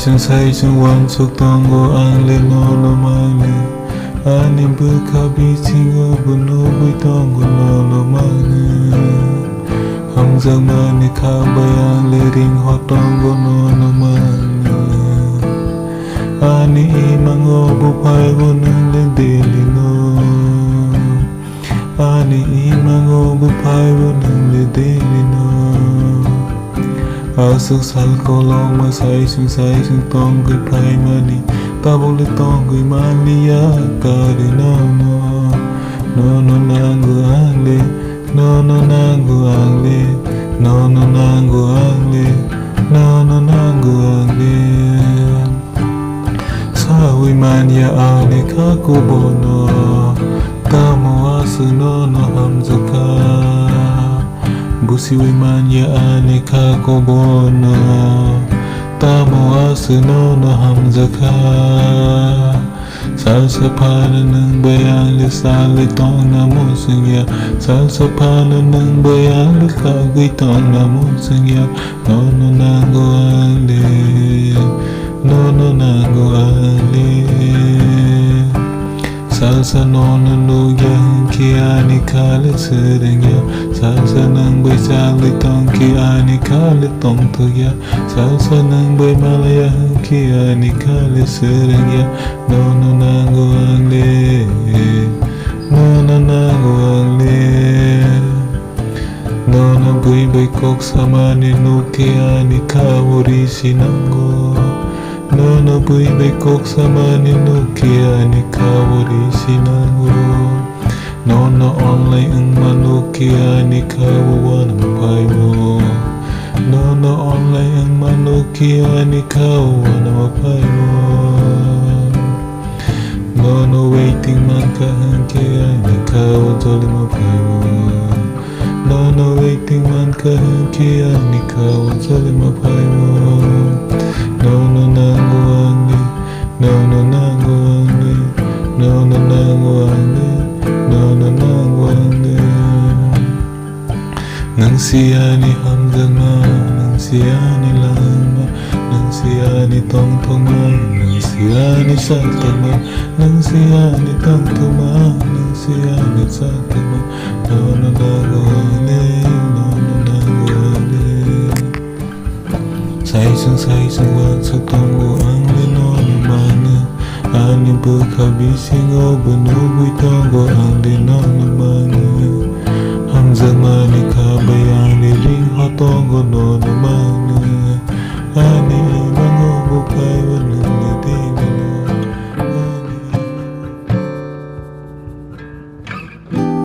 say wan sok tongo ang le no no mane ani buka bitingo buno tongo no no mane hamzang mane kabayang le ring hotongo no no mane ani imango bupai gonang le delino ani imango bupai gonang le delino asuk sal kolong masai sing tong gui pai mani tabole tong gui mani ya kare no nangu angle no nangu angle no nangu angle no nangu angle sawi mani ya ane kakubono tamo asu no hamzaka busi wimanya ane kakobono tamo asuno no hamzaka salsa pana nang bayang lisali tong namo singya salsa pana nang bayang lisali tong namo singya no nango ale no nango ale salsa nono nuya kiani kale serengya salsa nang bay sali tong kiani kale tong tuya salsa nang bay malaya kiani kale serengya nono nango angle nono nango angle nono buy bay kok samani no kiani kawori sinango nono buy bay kok samani no kiani kawori sinango nono online ang manukiani kawawan mapayo nono online ang manukiani kawawan mapayo nono waiting man kahangkiani kawatoli mapayo nono waiting man kahangkiani kawatoli mapayo nono nango angle nono nango angle nono nango angle nono nango angle nang siyani hamzama nang siyani lama nang siyani tongtoma nang siyani saltama nang siyani tongtoma nang siyani saltama nono nango angle nono nango angle saisang wansok tongo angle nono mana ani berkabisingo benubui tongo angle nono mana hamzang mani kabayang li ring hotongo nono